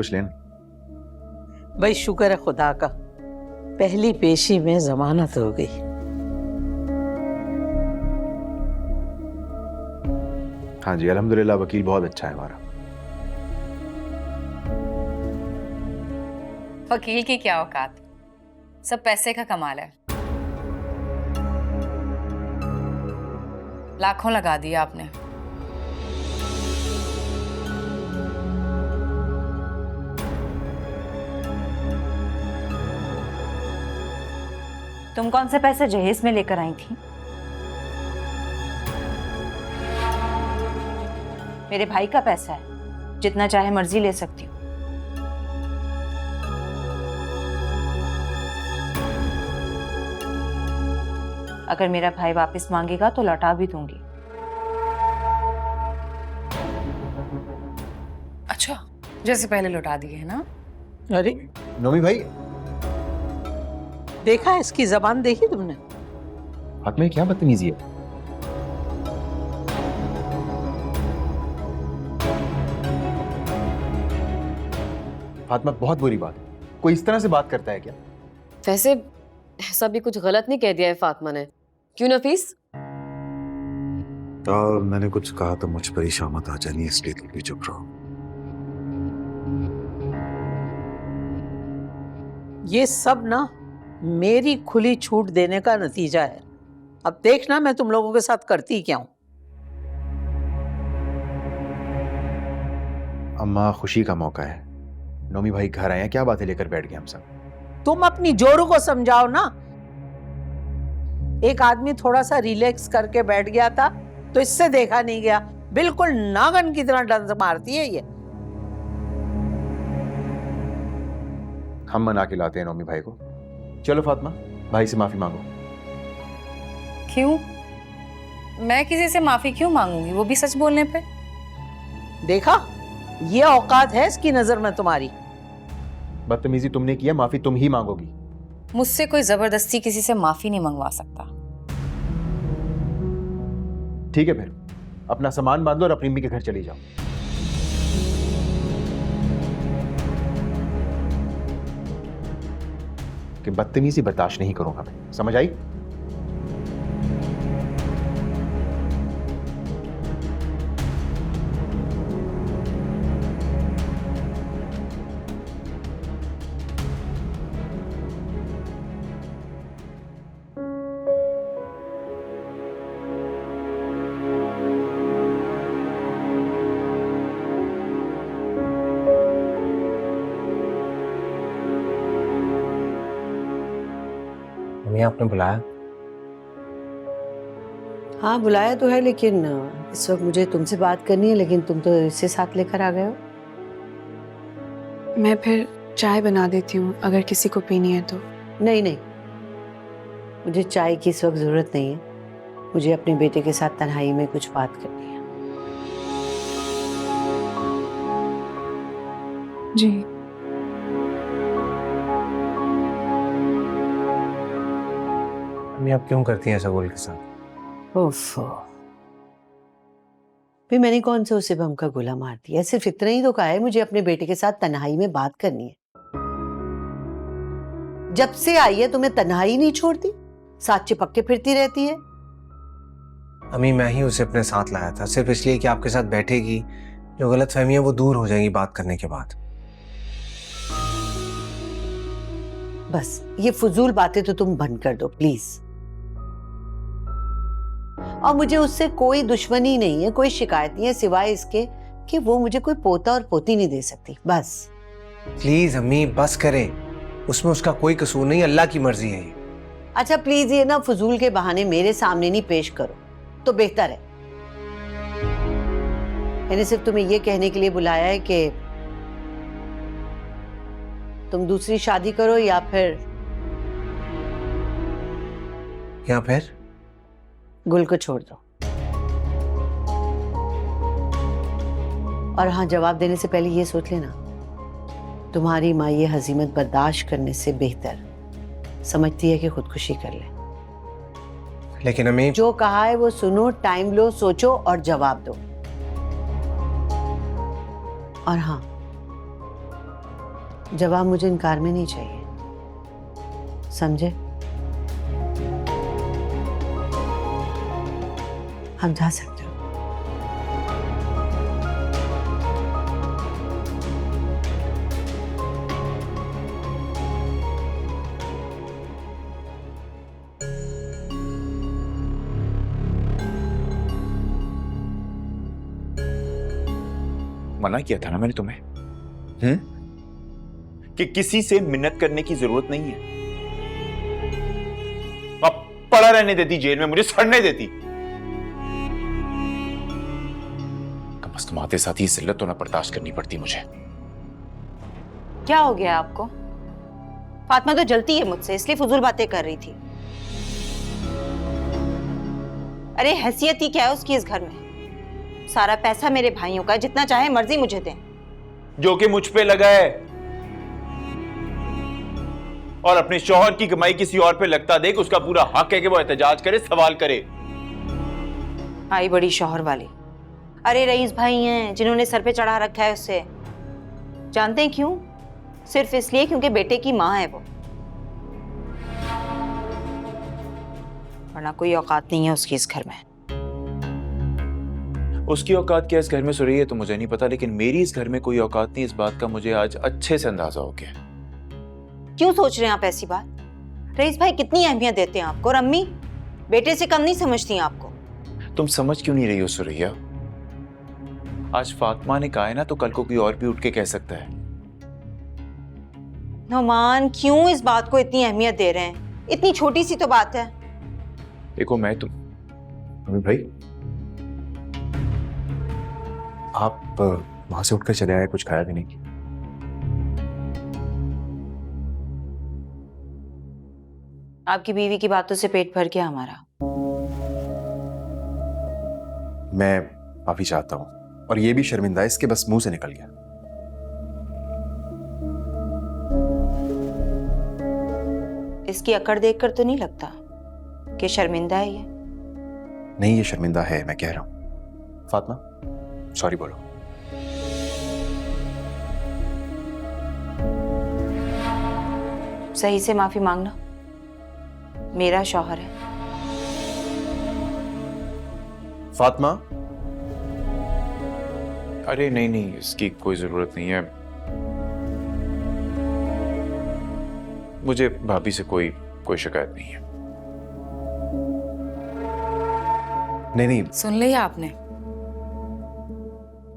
कुछ लेना। भाई शुक्र है खुदा का, पहली पेशी में जमानत हो गई। हाँ जी अल्हम्दुलिल्लाह, वकील बहुत अच्छा है हमारा। वकील की क्या औकात, सब पैसे का कमाल है। लाखों लगा दिया आपने। तुम कौन से पैसे जहेज में लेकर आई थी? मेरे भाई का पैसा है, जितना चाहे मर्जी ले सकती हूँ। अगर मेरा भाई वापस मांगेगा तो लौटा भी दूंगी। अच्छा, जैसे पहले लौटा दिए है ना। अरे नोमी भाई, देखा इसकी जबान देखी तुमने? फातिमा क्या बदतमीजी है। फातिमा बहुत बुरी बात है, कोई इस तरह से बात करता है क्या? वैसे ऐसा भी कुछ गलत नहीं कह दिया है फातिमा ने, क्यों नफीस? और मैंने कुछ कहा तो मुझ पर ही शामत आ जानी, इसलिए तुम भी चुप रहो। ये सब ना मेरी खुली छूट देने का नतीजा है। अब देखना मैं तुम लोगों के साथ करती क्या हूं। अम्मा खुशी का मौका है, नोमी भाई घर आए हैं, क्या बातें लेकर बैठ गए हम सब। तुम अपनी जोरू को समझाओ ना। एक आदमी थोड़ा सा रिलैक्स करके बैठ गया था तो इससे देखा नहीं गया, बिल्कुल नागन की तरह डंस मारती है ये। हम मना के लाते हैं नोमी भाई को। चलो फातिमा, भाई से माफी मांगो। क्यों? मैं किसी से माफी क्यों मांगूंगी, वो भी सच बोलने पे? देखा, ये औकात है इसकी नजर में तुम्हारी। बदतमीजी तुमने किया, माफी तुम ही मांगोगी। मुझसे कोई जबरदस्ती किसी से माफी नहीं मंगवा सकता। ठीक है, फिर अपना सामान बांध लो और अपनी अम्मी के घर चली जाओ। कि बदतमीजी बर्दाश्त नहीं करूंगा मैं, समझ आई? आपने बुलाया? हाँ बुलाया तो है, लेकिन इस वक्त मुझे तुमसे बात करनी है, लेकिन तुम तो इसे साथ लेकर आ गए हो। मैं फिर चाय बना देती हूँ अगर किसी को पीनी है तो। नहीं नहीं, मुझे चाय की इस वक्त जरूरत नहीं है। मुझे अपने बेटे के साथ तन्हाई में कुछ बात करनी है। जी आप क्यों करती हैं ऐसा गोल के साथ? ओफो, फिर मैंने कौन सा उसे बम का गोला मार दिया? सिर्फ इतना ही तो कहा है मुझे अपने बेटे के साथ तन्हाई में बात करनी है। जब से आई है तुम्हें तन्हाई नहीं छोड़ती, साथ चिपक के फिरती रहती है। अम्मी मैं ही उसे अपने साथ लाया था सिर्फ इसलिए कि आपके साथ बैठेगी, जो गलतफहमी है वो दूर हो जाएगी बात करने के बाद। बस ये फजूल बातें तो तुम बंद कर दो प्लीज। और मुझे उससे कोई दुश्मनी नहीं है, कोई शिकायत नहीं है, सिवाय इसके कि वो मुझे कोई पोता और पोती नहीं दे सकती। बस प्लीज अम्मी बस करें, उसमें उसका कोई कसूर नहीं, अल्लाह की मर्जी है ये। अच्छा प्लीज ये ना फजूल के बहाने मेरे सामने नहीं पेश करो तो बेहतर है। मैंने सिर्फ तुम्हें ये कहने के लिए बुलाया है कि तुम दूसरी शादी करो या फिर गुल को छोड़ दो। और हाँ, जवाब देने से पहले ये सोच लेना, तुम्हारी माँ ये हजीमत बर्दाश्त करने से बेहतर समझती है कि खुदकुशी कर ले। लेकिन अम्मी जो कहा है वो सुनो, टाइम लो, सोचो और जवाब दो। और हाँ, जवाब मुझे इनकार में नहीं चाहिए, समझे? हम जा सकते हो। मना किया था ना मैंने तुम्हें, कि किसी से मिन्नत करने की जरूरत नहीं है। अब पड़ा रहने देती जेल में, मुझे सड़ने देती। कम से कम आते साथ ही जिल्लत तो ना बर्दाश्त करनी पड़ती मुझे। क्या हो गया आपको? फातिमा तो जलती है मुझसे, इसलिए फजूल बातें कर रही थी। अरे हैसियत ही क्या है उसकी इस घर में? सारा पैसा मेरे भाइयों का, जितना चाहे मर्जी मुझे दें। जो कि मुझ पे लगा है, और अपने शौहर की कमाई किसी और पे लगता देख, उसका पूरा हक है कि वो एहतजाज करे, सवाल करे। आई बड़ी शौहर वाली। अरे रईस भाई हैं जिन्होंने सर पे चढ़ा रखा है उससे। जानते हैं क्यों? सिर्फ इसलिए क्योंकि बेटे की माँ है वो, वरना कोई औकात नहीं है उसकी इस घर में। उसकी औकात क्या इस घर में सुरैया तो मुझे नहीं पता, लेकिन मेरी इस घर में कोई औकात नहीं, इस बात का मुझे आज अच्छे से अंदाजा हो गया। क्यों सोच रहे हैं आप ऐसी बात? रईस भाई कितनी अहमियत देते हैं आपको, और अम्मी बेटे से कम नहीं समझती हैं आपको। तुम समझ क्यों नहीं रही हो सुरैया? आज फातिमा ने कहा है ना, तो कल को कोई और भी उठ के कह सकता है। नौमान क्यों इस बात को इतनी अहमियत दे रहे हैं? इतनी छोटी सी तो बात है। देखो मैं तुम अमित भाई, आप वहां से उठकर चले आए, कुछ खाया भी नहीं। आपकी बीवी की बातों से पेट भर गया हमारा। मैं माफी चाहता हूं, और ये भी शर्मिंदा है, इसके बस मुंह से निकल गया। इसकी अकड़ देखकर तो नहीं लगता कि शर्मिंदा है ये। नहीं, ये शर्मिंदा है, मैं कह रहा हूं। फातिमा सॉरी बोलो। सही से माफी मांगना, मेरा शौहर है। फातिमा, अरे नहीं नहीं, इसकी कोई जरूरत नहीं है। मुझे भाभी से कोई शिकायत नहीं है। नहीं नहीं, सुन लिया आपने?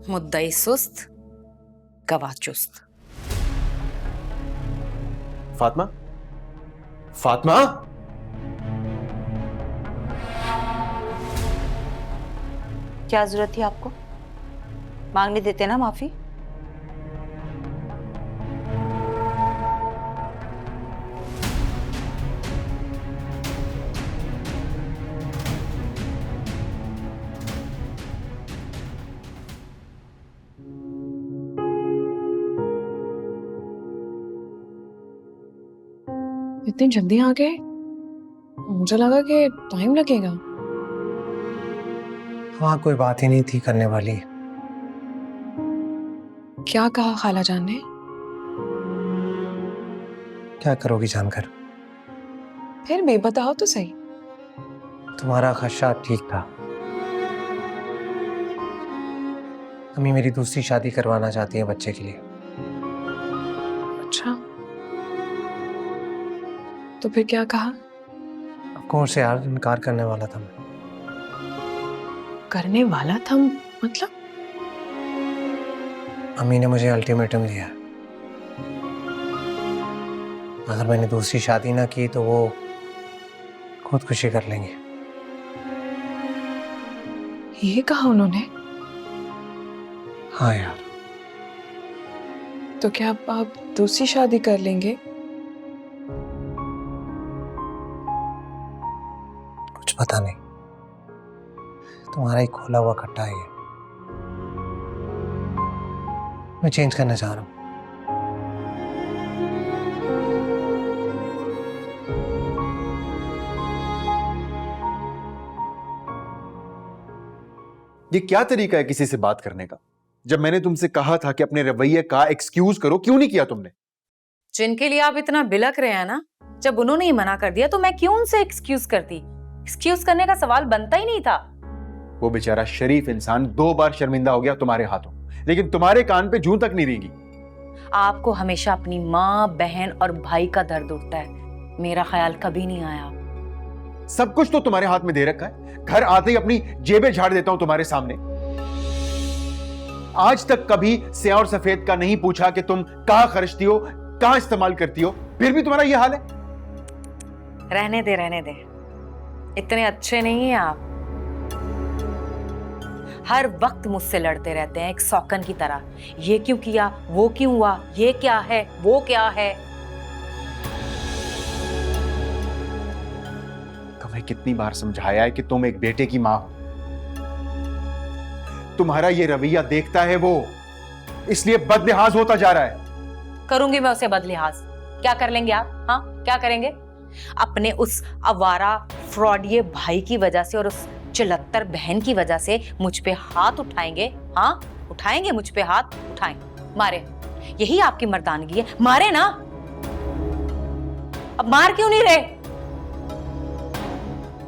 मुद्दई सुस्त, गवाह चुस्त। फातिमा, फातिमा, क्या जरूरत थी आपको? मांगने देते ना माफी। इतनी जल्दी आ गए? मुझे लगा कि टाइम लगेगा। वहाँ कोई बात ही नहीं थी करने वाली। क्या कहा खाला जान ने? क्या करोगी जानकर? फिर भी बताओ तो सही। तुम्हारा खदशा ठीक था। अम्मी मेरी दूसरी शादी करवाना चाहती है बच्चे के लिए। अच्छा, तो फिर क्या कहा? ऑफ कोर्स यार, इनकार करने वाला था मैं। करने वाला था मतलब? अम्मी ने मुझे अल्टीमेटम दिया, अगर मैंने दूसरी शादी ना की तो वो खुदकुशी कर लेंगे। ये कहा उन्होंने? हाँ यार। तो क्या आप दूसरी शादी कर लेंगे? कुछ पता नहीं, तुम्हारा ही खोला हुआ खट्टा है ये। मैं चेंज करना चाह रहा हूँ। ये क्या तरीका है किसी से बात करने का? जब मैंने तुमसे कहा था कि अपने रवैये का एक्सक्यूज करो, क्यों नहीं किया तुमने? जिनके लिए आप इतना बिलक रहे हैं ना, जब उन्होंने ही मना कर दिया तो मैं क्यों उनसे एक्सक्यूज करती? एक्सक्यूज करने का सवाल बनता ही नहीं था। वो बेचारा शरीफ इंसान 2 बार शर्मिंदा हो गया तुम्हारे हाथों, लेकिन तुम्हारे कान पे जूं तक नहीं रेंगी। आपको हमेशा अपनी माँ, बहन और भाई का दर्द उठता है, मेरा ख्याल कभी नहीं आया। सब कुछ तो तुम्हारे हाथ में दे रखा है, घर आते ही अपनी जेबें झाड़ देता हूं तुम्हारे सामने। आज तक कभी स्याह और सफेद का नहीं पूछा कि तुम कहां खर्चती हो, कहां इस्तेमाल करती हो, फिर भी तुम्हारा यह हाल है। रहने दे, रहने दे, इतने अच्छे नहीं हैं आप। हर वक्त मुझसे लड़ते रहते हैं एक सौकन की तरह, ये क्यों किया, वो क्यों हुआ, ये क्या है, वो क्या है। तुम्हें कितनी बार समझाया है कि तुम एक बेटे की मां हो। तुम्हारा ये रवैया देखता है वो, इसलिए बदलिहाज होता जा रहा है। करूंगी मैं उसे बदलिहाज? क्या कर लेंगे आप? हाँ, क्या करेंगे? अपने उस आवारा फ्रॉडिये भाई की वजह से और उस चिलत्तर बहन की वजह से मुझ पे हाथ उठाएंगे? हाँ, उठाएंगे मुझ पे हाथ, उठाएं, मारे। यही आपकी मर्दानगी है, मारे ना। अब मार क्यों नहीं रहे?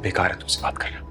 बेकार है तुमसे बात करना।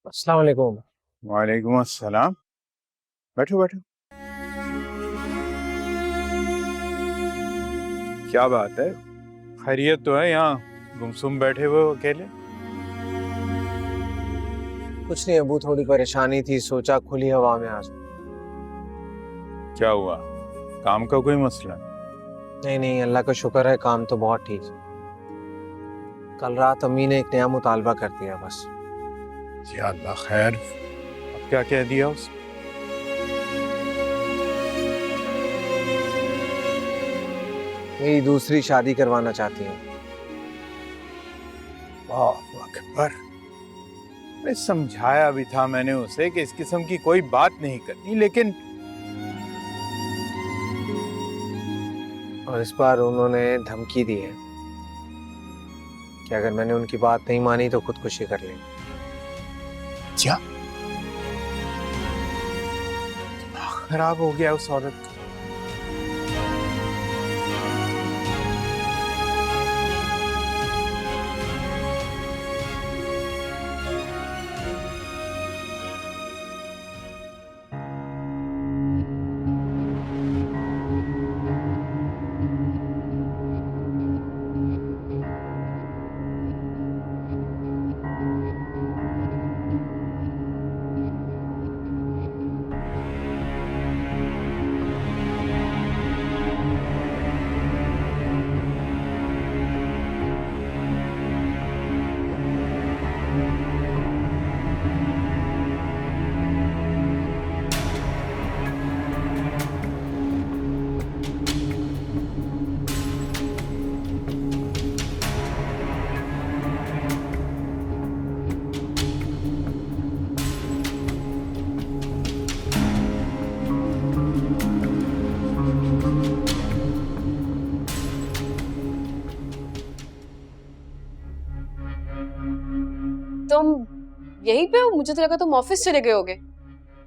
अस्सलाम वालेकुम। वालेकुम अस्सलाम। बैठो बैठो। क्या बात है, खैरियत तो है? यहाँ गुमसुम बैठे हुए हो अकेले? कुछ नहीं अबू, थोड़ी परेशानी थी, सोचा खुली हवा में आ जाऊं। क्या हुआ, काम का कोई मसला? नहीं नहीं, अल्लाह का शुक्र है, काम तो बहुत ठीक है। कल रात अम्मी ने एक नया मुतालबा कर दिया बस। या अल्लाह खैर। अब क्या कह दिया उसने? मेरी दूसरी शादी करवाना चाहती हैं। अल्लाहु अकबर। मैं समझाया भी था मैंने उसे कि इस किस्म की कोई बात नहीं करनी, लेकिन और इस बार उन्होंने धमकी दी है कि अगर मैंने उनकी बात नहीं मानी तो खुदकुशी कर लेंगे। क्या खराब हो गया उस औरत का? तुम यहीं पे हो? मुझे तो लगा तुम ऑफिस चले गए होगे।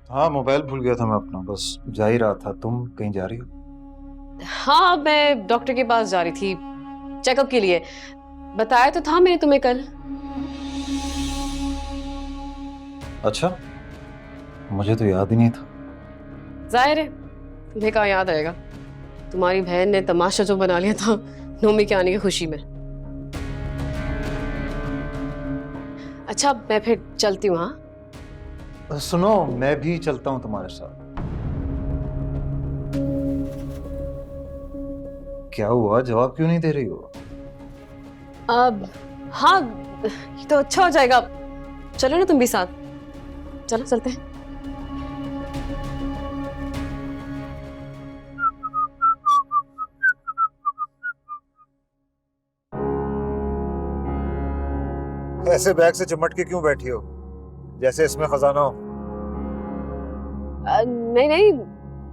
हाँ, मोबाइल भूल गया था मैं अपना, बस जा ही रहा था। तुम कहीं जा रही हो? हाँ, मैं डॉक्टर के पास जा रही थी चेकअप के लिए। बताया तो था मैंने तुम्हें कल। अच्छा, मुझे तो याद ही नहीं था। जाहिर है तुम्हें कहाँ याद आएगा, तुम्हारी बहन ने तमाशा जो बना लिया था नोमी के आने की खुशी में। अच्छा, मैं फिर चलती हूँ। हाँ सुनो, मैं भी चलता हूँ तुम्हारे साथ। क्या हुआ, जवाब क्यों नहीं दे रही हो? अब हाँ, ये तो अच्छा हो जाएगा, चलो ना तुम भी साथ। चलो चलते हैं। ऐसे बैग से चिमट के क्यों बैठी हो, जैसे इसमें खजाना हो? नहीं नहीं,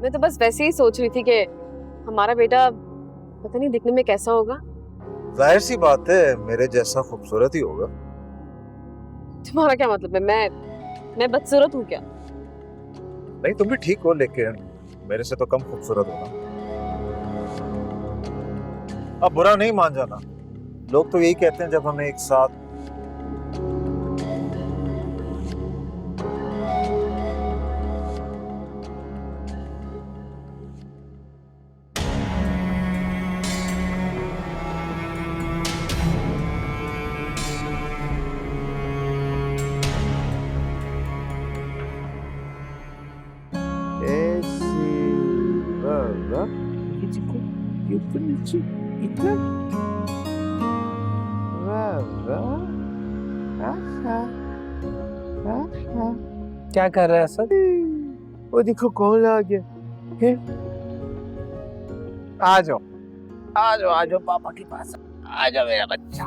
मैं तो बस वैसे ही सोच रही थी कि हमारा बेटा पता नहीं दिखने में कैसा होगा। जाहिर सी बात है, मेरे जैसा खूबसूरत ही होगा। तुम्हारा क्या मतलब है? मैं बदसूरत हूँ क्या? नहीं, तुम भी ठीक हो, लेकिन मेरे से तो कम खूबसूरत हो ना। अब बुरा नहीं मान जाना, लोग तो यही कहते हैं जब हमें एक साथ क्या कर रहा है सर? वो देखो कौन आ गया। आ जाओ। आ जाओ पापा के पास, आ जाओ मेरा बच्चा।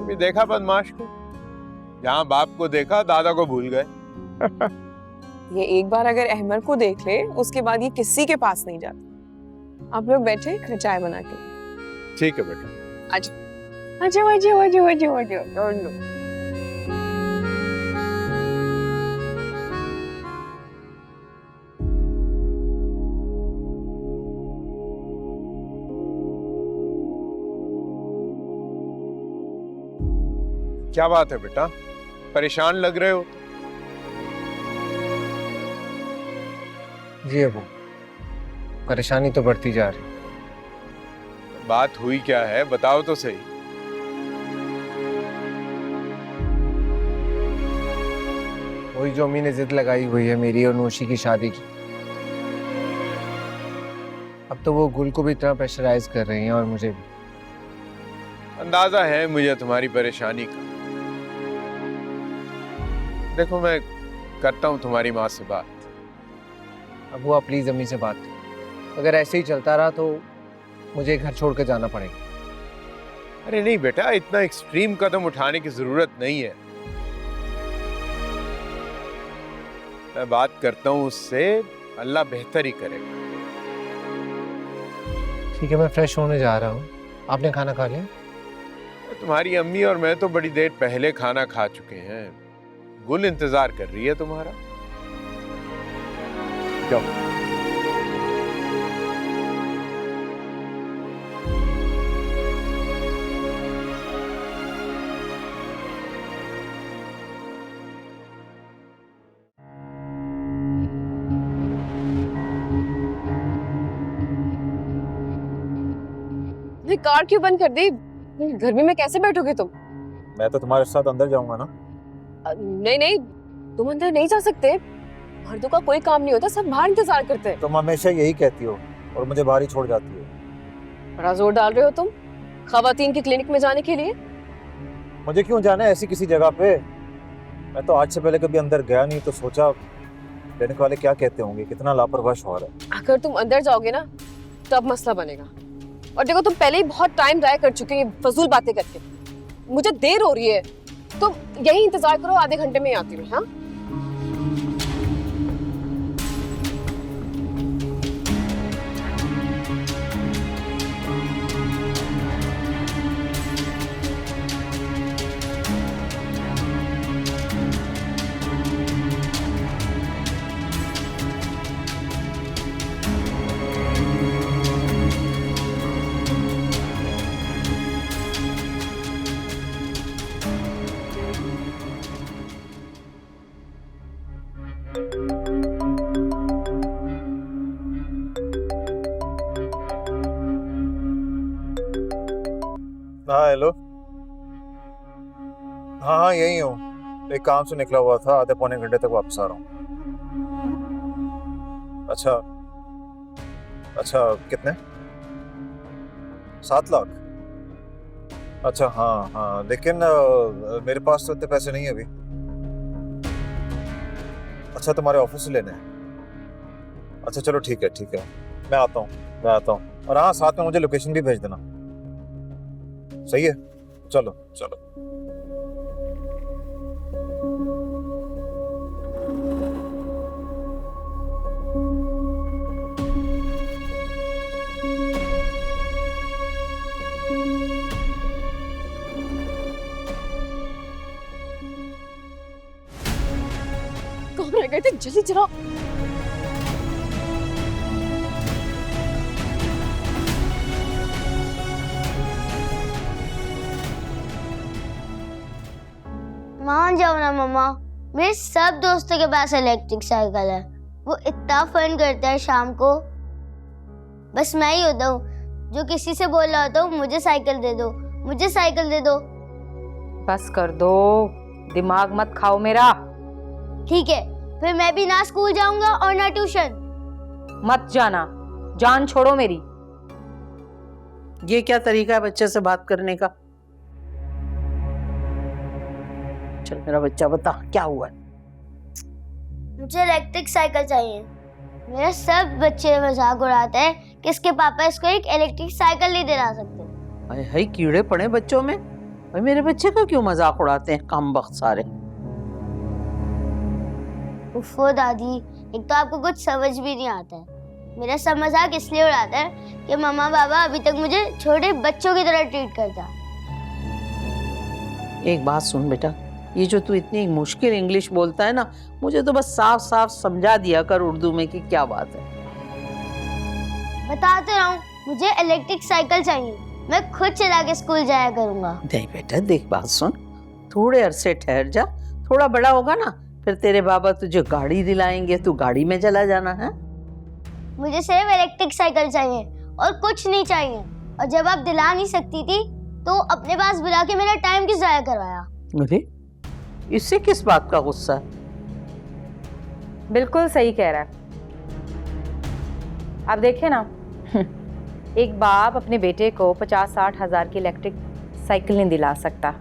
अभी देखा बदमाश को, जहाँ बाप को देखा दादा को भूल गए। ये एक बार अगर अहमर को देख ले, उसके बाद ये किसी के पास नहीं जाता। आप लोग बैठे, मैं चाय बना के। ठीक है बेटा। आजो आजो आजो आजो आजो। लो क्या बात है बेटा, परेशान लग रहे हो? जी अबू, परेशानी तो बढ़ती जा रही। बात हुई क्या है, बताओ तो सही। वही जो अम्मी ने जिद लगाई हुई है मेरी और नौशी की शादी की। अब तो वो गुल को भी इतना प्रेशराइज कर रही हैं और मुझे भी। अंदाजा है मुझे तुम्हारी परेशानी का। देखो, मैं करता हूँ तुम्हारी माँ से बात। अब वो प्लीज अम्मी से बात करो। अगर ऐसे ही चलता रहा तो मुझे घर छोड़ कर जाना पड़ेगा। अरे नहीं बेटा, इतना एक्सट्रीम कदम उठाने की जरूरत नहीं है। मैं बात करता हूँ उससे, अल्लाह बेहतर ही करेगा। ठीक है, मैं फ्रेश होने जा रहा हूँ। आपने खाना खा लिया? तुम्हारी अम्मी और मैं तो बड़ी देर पहले खाना खा चुके हैं। गुल इंतजार कर रही है तुम्हारा। जाओ। कार क्यों बंद कर दी? गर्मी में कैसे बैठोगे तुम? मैं तो तुम्हारे साथ अंदर जाऊंगा ना। नहीं नहीं, तुम अंदर नहीं जा सकते। मर्दों का कोई काम नहीं होता, सब बाहर इंतजार करते हैं। तुम हमेशा यही कहती हो और मुझे बाहर ही छोड़ जाती हो। बड़ा जोर डाल रहे हो तुम खवातीन के क्लिनिक में जाने के लिए। मुझे क्यों जाना है ऐसी किसी जगह पे? मैं तो आज से पहले कभी अंदर गया नहीं, तो सोचा क्लिनिक वाले क्या कहते होंगे, कितना लापरवाह शौहर है। अगर तुम अंदर जाओगे ना तब मसला बनेगा। और देखो, तुम पहले ही बहुत टाइम ड्राई कर चुके हैं फजूल बातें करके। मुझे देर हो रही है, तुम यही इंतजार करो, आधे घंटे में ही आती हूँ। हाँ, हाँ हेलो। हाँ यही हूँ, एक काम से निकला हुआ था, आधे पौने घंटे तक वापस आ रहा हूँ। अच्छा अच्छा, कितने? 7 लाख? अच्छा हाँ हाँ, लेकिन मेरे पास तो इतने पैसे नहीं है अभी। अच्छा तुम्हारे ऑफिस से लेने हैं? अच्छा चलो ठीक है मैं आता हूँ। और हाँ, साथ में मुझे लोकेशन भी भेज देना। सही है, चलो। कहाँ रह गए थे? जल्दी चलो। मान जाओ ना मम्मा, मेरे सब दोस्तों के पास इलेक्ट्रिक साइकिल है। वो इतना फन करता है शाम को। बस मैं ही होता हूँ जो किसी से बोल रहा होता हूँ मुझे साइकिल दे दो, मुझे साइकिल दे दो। बस कर दो, दिमाग मत खाओ मेरा। ठीक है, फिर मैं भी ना स्कूल जाऊंगा और ना ट्यूशन। मत जाना, जान छोड़ो मेरी। ये क्या तरीका है बच्चे से बात करने का? चल मेरा बच्चा बता क्या हुआ है? मुझे इलेक्ट्रिक साइकिल चाहिए। मेरे सब बच्चे मजाक उड़ाते हैं कि इसके पापा इसको एक इलेक्ट्रिक साइकिल नहीं दिला सकते। हाय हाय, कीड़े पड़े बच्चों में। भाई मेरे बच्चे का क्यों मजाक उड़ाते हैं कामबख्त सारे। उफ़ो दादी, एक तो आपको कुछ समझ भी नहीं आता है। मेरा सब मजाक इसलिए उड़ाता है कि मम्मा पापा अभी तक मुझे छोटे बच्चों की तरह ट्रीट करता। एक बात सुन बेटा, ये जो तू इतनी मुश्किल इंग्लिश बोलता है ना, मुझे तो बस साफ साफ समझा दिया कर उर्दू में कि क्या बात है। बताते रहूं, मुझे इलेक्ट्रिक साइकिल चाहिए। मैं खुद चला के स्कूल जाया करूंगा। नहीं बेटा देख, बात सुन, थोड़े अरसे ठहर जा, थोड़ा बड़ा होगा ना फिर तेरे बाबा तुझे गाड़ी दिलाएंगे, तू गाड़ी में चला जाना है। मुझे सिर्फ इलेक्ट्रिक साइकिल चाहिए और कुछ नहीं चाहिए। और जब आप दिला नहीं सकती थी तो अपने पास बुला के मेरा टाइम क्यों जाया करवाया? अरे इससे किस बात का गुस्सा है? बिल्कुल सही कह रहा है। अब देखिए ना, एक बाप अपने बेटे को 50-60 हजार की इलेक्ट्रिक साइकिल नहीं दिला सकता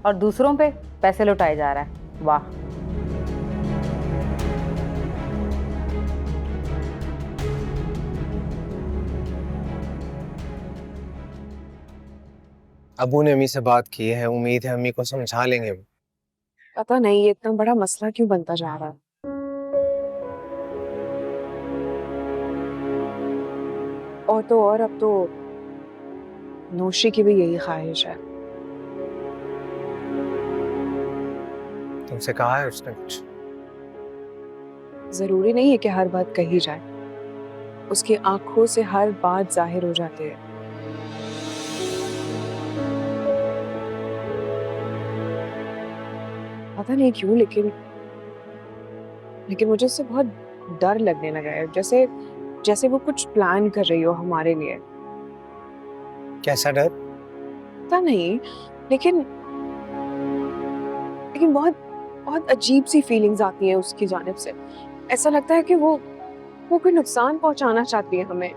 और दूसरों पे पैसे लुटाए जा रहा है। वाह। अबू ने अम्मी से बात की है, उम्मीद है अम्मी को समझा लेंगे। पता नहीं ये इतना बड़ा मसला क्यों बनता जा रहा है। और तो और अब तो नौशी की भी यही ख्वाहिश है। तुमसे कहा है उसने कुछ? जरूरी नहीं है कि हर बात कही जाए, उसकी आंखों से हर बात जाहिर हो जाती है। पता नहीं क्यों, लेकिन मुझे उससे बहुत डर लगने लगा है, जैसे वो कुछ प्लान कर रही हो हमारे लिए। कैसा डर? पता नहीं, लेकिन बहुत अजीब सी फीलिंग्स आती हैं उसकी जानिब से। ऐसा लगता है कि वो कोई नुकसान पहुंचाना चाहती है हमें।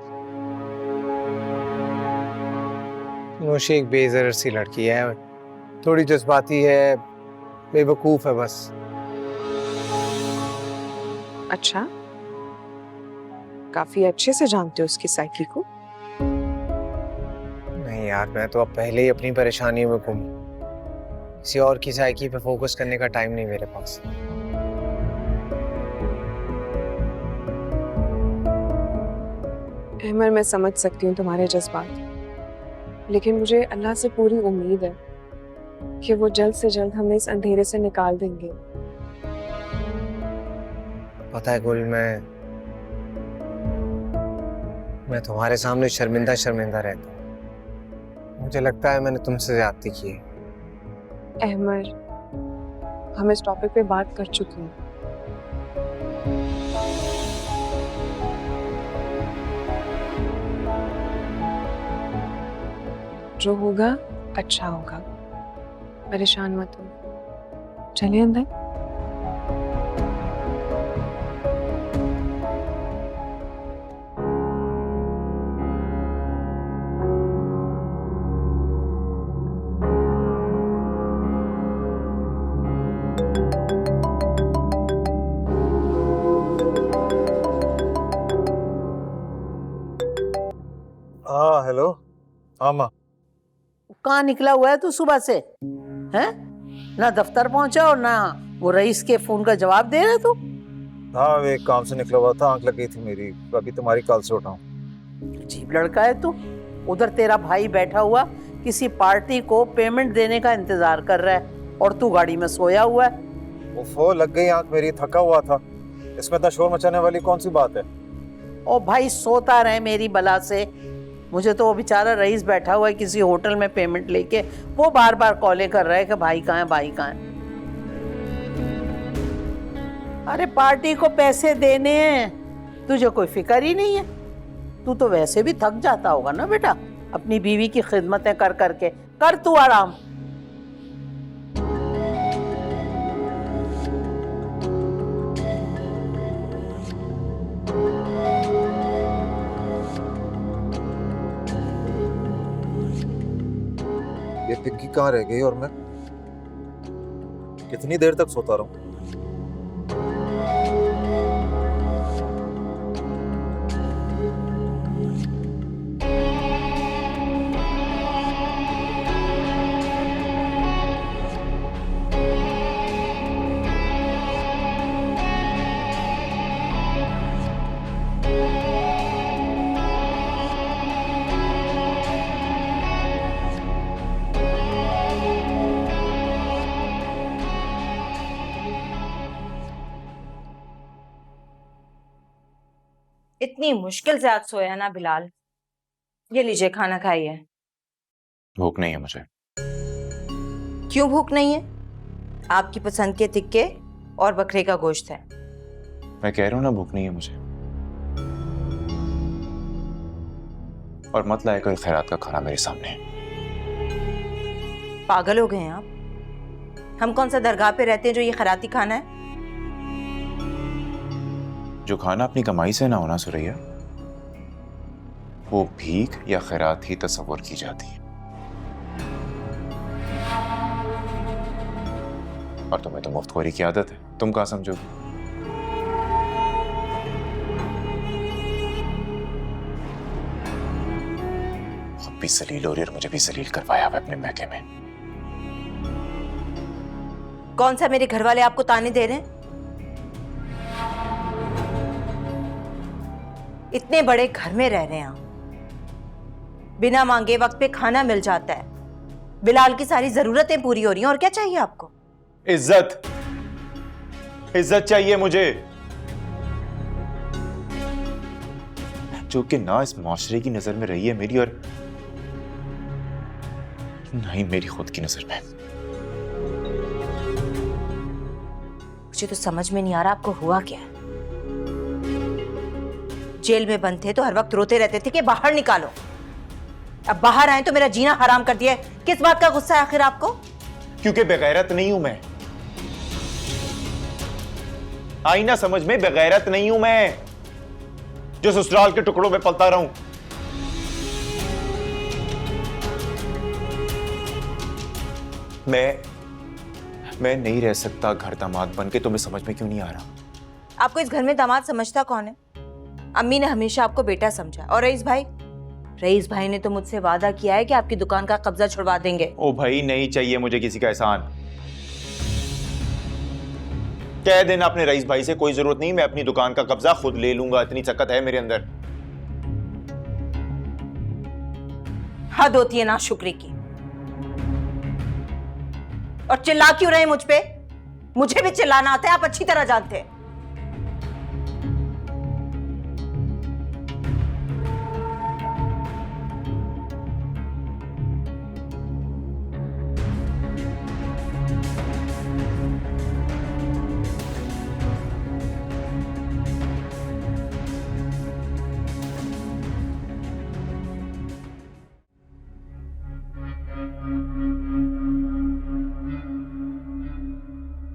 नौशी एक बेज़र सी लड़की है, थोड़ी जज्बाती है, बेवकूफ है बस। अच्छा, काफी अच्छे से जानते हो उसकी साइकी को। नहीं यार, मैं तो अब पहले ही अपनी परेशानियों में गुम। किसी और की साइकी पे फोकस करने का टाइम नहीं मेरे पास। अहमर, मैं समझ सकती हूँ तुम्हारे जज्बात, लेकिन मुझे अल्लाह से पूरी उम्मीद है कि वो जल्द से जल्द हमें इस अंधेरे से निकाल देंगे। पता है गुल, मैं तुम्हारे सामने शर्मिंदा रहता हूँ। मुझे लगता है मैंने तुमसे ज्यादती की है। अहमर, हम इस टॉपिक पे बात कर चुके हैं। जो होगा अच्छा होगा, परेशान मत हो। चलिए अंदर। हाँ हेलो। हाँ माँ। कहाँ निकला हुआ है तू सुबह से? हैं? ना दफ्तर पहुंचा और ना वो रईस के फोन का जवाब दे रहा तू? हाँ वो एक काम से निकला हुआ था, आंख लग गई थी मेरी, अभी तुम्हारी कॉल से उठा हूँ। अजीब लड़का है तू। उधर तेरा भाई बैठा हुआ किसी पार्टी को पेमेंट देने का इंतजार कर रहा है और तू गाड़ी में सोया हुआ है। वो लग गई आंख मेरी, थका हुआ था। इसमें इतना शोर मचाने वाली कौन सी बात है? ओ भाई सोता रहे मेरी बला से। मुझे तो वो बेचारा रईस बैठा हुआ है किसी होटल में पेमेंट लेके, वो बार बार कॉलें कर रहा है कि भाई कहाँ है, भाई कहाँ है। अरे पार्टी को पैसे देने हैं, तुझे कोई फिक्र ही नहीं है। तू तो वैसे भी थक जाता होगा ना बेटा अपनी बीवी की खिदमतें कर करके। कर तू आराम। ये पिग्गी कहाँ रह गई और मैं कितनी देर तक सोता रहूं? इतनी मुश्किल से आज सोया ना बिलाल। ये लीजिए खाना खाइए। भूख नहीं है मुझे। क्यों भूख नहीं है? आपकी पसंद के टिक्के और बकरे का गोश्त है। मैं कह रहा हूं ना भूख नहीं है मुझे। और मत लाया कोई खैरात का खाना मेरे सामने। पागल हो गए हैं आप? हम कौन सा दरगाह पे रहते हैं जो ये खैराती खाना है? जो खाना अपनी कमाई से ना होना सुरैया, वो भीख या खैरात ही तस्वर की जाती है। और तुम्हें तो मुफ्तखोरी की आदत है, तुम कहाँ समझोगे? खुद भी जलील हो रही और मुझे भी जलील करवाया हुआ अपने महके में। कौन सा मेरे घर वाले आपको ताने दे रहे हैं? इतने बड़े घर में रह रहे हैं आप, बिना मांगे वक्त पे खाना मिल जाता है, बिलाल की सारी जरूरतें पूरी हो रही हैं, और क्या चाहिए आपको? इज्जत, इज्जत चाहिए मुझे, जो कि ना इस माशरे की नजर में रही है मेरी, और ना ही मेरी खुद की नजर में। मुझे तो समझ में नहीं आ रहा आपको हुआ क्या है। जेल में बंद थे तो हर वक्त रोते रहते थे कि बाहर निकालो, अब बाहर आए तो मेरा जीना हराम कर दिया। किस बात का गुस्सा है आखिर आपको? क्योंकि बेगैरत नहीं हूं मैं। आई ना समझ में, बेगैरत नहीं हूं मैं जो ससुराल के टुकड़ों में पलता रहूं। मैं नहीं रह सकता घर दामाद बन के। तुम्हें समझ में क्यों नहीं आ रहा? आपको इस घर में दामाद समझता कौन है? अम्मी ने हमेशा आपको बेटा समझा। और रईस भाई ने तो मुझसे वादा किया है कि आपकी दुकान का कब्जा छुड़वा देंगे। ओ भाई, नहीं चाहिए मुझे किसी का एहसान। कह देना अपने रईस भाई से, कोई जरूरत नहीं, मैं अपनी दुकान का कब्जा खुद ले लूंगा, इतनी ताकत है मेरे अंदर। हद होती है नाशुक्री की। और चिल्ला क्यों रहे मुझ पे? मुझे भी चिल्लाना आता है, आप अच्छी तरह जानते हैं।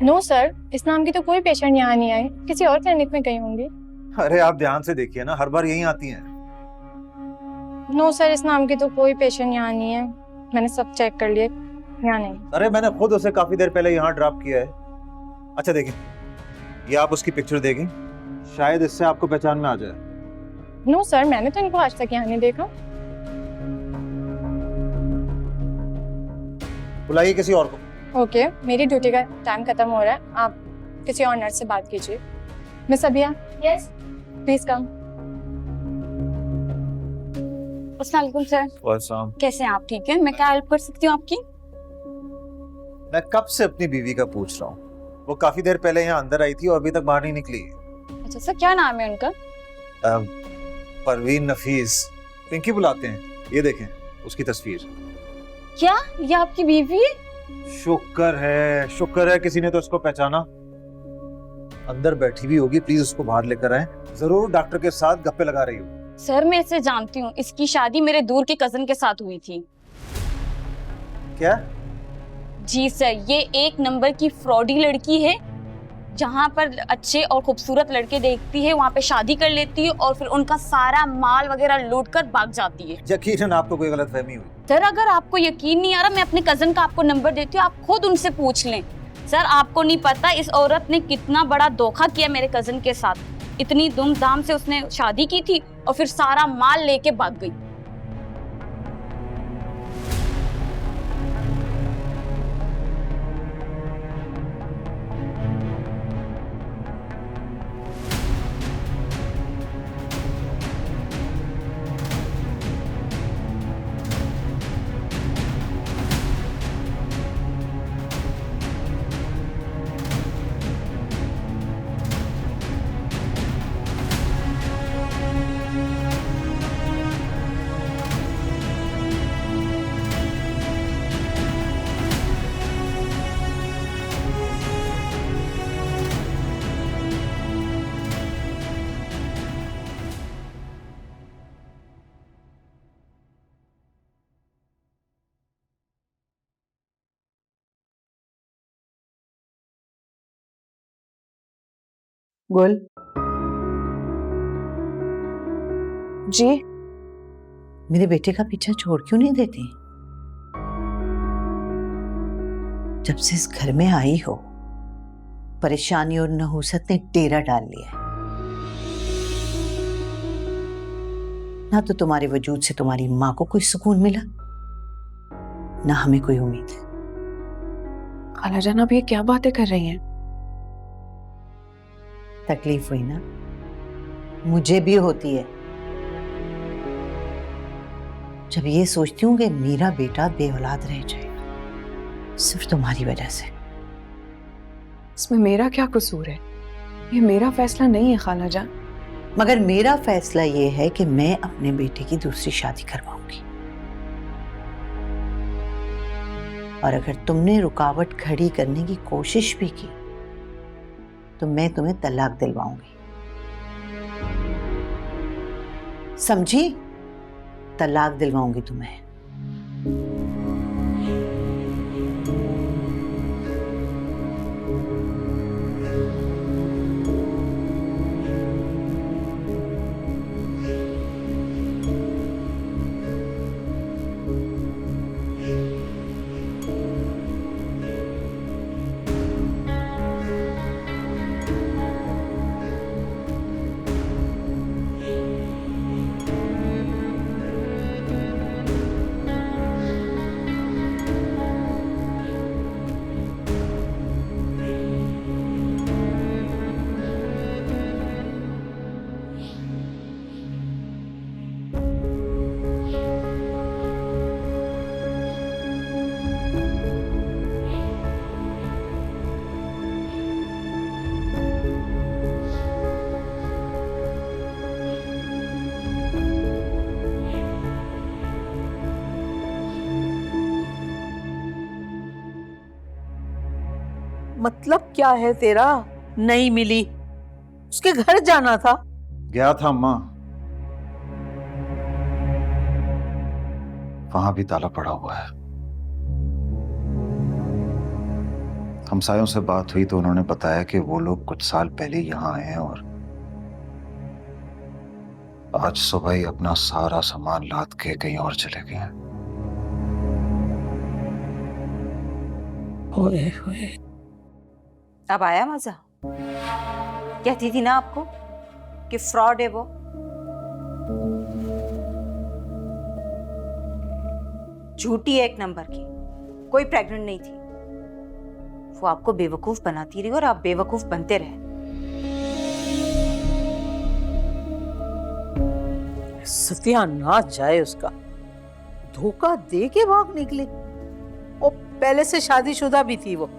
नो सर, इस नाम की तो कोई पेशेंट यहाँ नहीं आई, किसी और क्लिनिक में गई होंगी। अरे आप ध्यान से देखिए ना, हर बार यही आती हैं। नो सर, इस नाम की तो कोई पेशेंट यहाँ नहीं है, मैंने सब चेक कर लिए, यहाँ नहीं। अरे मैंने खुद उसे काफी देर पहले यहाँ ड्रॉप किया है। अच्छा देखिए, ये आप उसकी पिक्चर देखें, शायद इससे आपको पहचान में आ जाए। नो सर, मैंने तो इनको आज तक यहाँ नहीं देखा। बुलाइए किसी और को। ओके, मेरी ड्यूटी का टाइम खत्म हो रहा है, आप किसी और नर्स से बात कीजिए। Miss Abia, yes, please come. अस्सलाम वालेकुम सर। वालेकुम। कैसे हैं आप? ठीक है, मैं क्या हेल्प कर सकती हूँ आपकी? मैं कब से अपनी बीवी का पूछ रहा हूँ, वो काफी देर पहले यहाँ अंदर आई थी और अभी तक बाहर नहीं निकली। अच्छा सर, क्या नाम है उनका? परवीन नफीस, पिंकी बुलाते हैं। ये देखें उसकी तस्वीर। क्या ये आपकी बीवी है? शुक्र है किसी ने तो उसको पहचाना। अंदर बैठी भी होगी, प्लीज उसको बाहर लेकर आए। जरूर डॉक्टर के साथ गप्पे लगा रही हो। सर मैं इसे जानती हूँ, इसकी शादी मेरे दूर के कजन के साथ हुई थी। क्या? जी सर, ये एक नंबर की फ्रॉडी लड़की है। जहाँ पर अच्छे और खूबसूरत लड़के देखती है वहाँ पे शादी कर लेती है और फिर उनका सारा माल वगैरह लूट कर भाग जाती है। यकीनन आपको कोई गलतफहमी हुई। सर अगर आपको यकीन नहीं आ रहा, मैं अपने कजन का आपको नंबर देती हूँ, आप खुद उनसे पूछ लें। सर आपको नहीं पता इस औरत ने कितना बड़ा धोखा किया मेरे कजन के साथ। इतनी धूमधाम से उसने शादी की थी और फिर सारा माल लेके भाग गई। गुल, जी मेरे बेटे का पीछा छोड़ क्यों नहीं देती? जब से इस घर में आई हो, परेशानी और नहुसत ने डेरा डाल लिया है। ना तो तुम्हारे वजूद से तुम्हारी माँ को कोई सुकून मिला, ना हमें कोई उम्मीद है। खालाजान आप ये क्या बातें कर रही हैं? तकलीफ हुई ना? मुझे भी होती है जब ये सोचती हूँ कि मेरा बेटा बेऔलाद रह जाएगा सिर्फ तुम्हारी वजह से। इसमें मेरा क्या कसूर है? ये मेरा फैसला नहीं है खालाजान। मगर मेरा फैसला ये है कि मैं अपने बेटे की दूसरी शादी करवाऊंगी, और अगर तुमने रुकावट खड़ी करने की कोशिश भी की तो मैं तुम्हें तलाक दिलवाऊंगी, समझी? तलाक दिलवाऊंगी तुम्हें। मतलब क्या है तेरा? नहीं मिली, उसके घर जाना था। गया था अम्मा, वहां भी ताला पड़ा हुआ है। हमसायों से बात हुई तो उन्होंने बताया कि वो लोग कुछ साल पहले यहाँ आए हैं और आज सुबह ही अपना सारा सामान लाद के कहीं और चले गए हैं। अब आया मजा? कहती थी ना आपको कि फ्रॉड है वो। झूठी है एक नंबर की। कोई प्रेग्नेंट नहीं थी। वो आपको बेवकूफ बनाती रही और आप बेवकूफ बनते रहे। सत्यानाश जाए उसका, धोखा दे के भाग निकली। और पहले से शादीशुदा भी थी वो।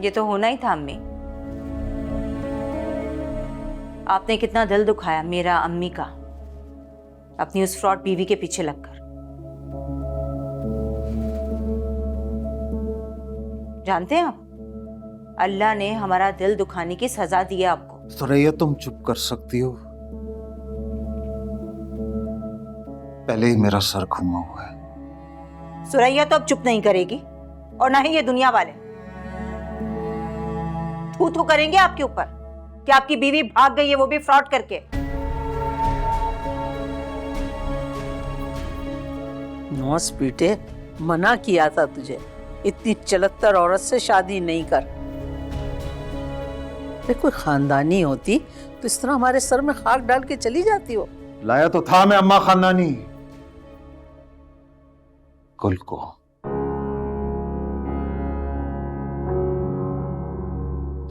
ये तो होना ही था अम्मी। आपने कितना दिल दुखाया मेरा, अम्मी का, अपनी उस फ्रॉड बीवी के पीछे लगकर। जानते हैं आप, अल्लाह ने हमारा दिल दुखाने की सजा दी है आपको। सुरैया तुम चुप कर सकती हो? पहले ही मेरा सर घुमा हुआ है। सुरैया तो अब चुप नहीं करेगी, और ना ही ये दुनिया वाले। थू थू करेंगे आपके ऊपर कि आपकी बीवी भाग गई है, वो भी फ्रॉड करके। नौस बेटे, मना किया था तुझे, इतनी चलत्तर औरत से शादी नहीं कर। अरे कोई खानदानी होती तो इस तरह हमारे सर में खाक डाल के चली जाती हो। लाया तो था मैं अम्मा खानदानी, कुल को।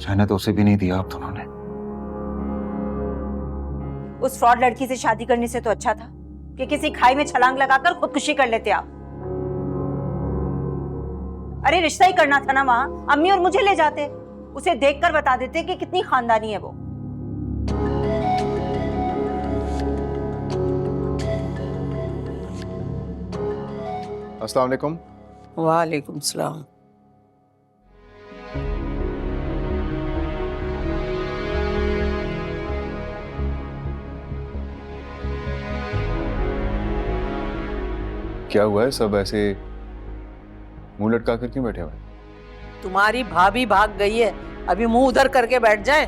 रहने तो उसे भी नहीं दिया आप दोनों ने। उस फ्रॉड लड़की से शादी करने से तो अच्छा था कि किसी खाई में छलांग लगाकर खुदकुशी कर लेते आप। अरे रिश्ता ही करना था ना वहां, अम्मी और मुझे ले जाते, उसे देखकर बता देते कि कितनी खानदानी है वो। अस्सलाम वालेकुम। वालेकुम सलाम। क्या हुआ है? सब ऐसे मुंह लटका कर क्यों बैठे हुए? तुम्हारी भाभी भाग गई है, अभी मुंह उधर करके बैठ जाए।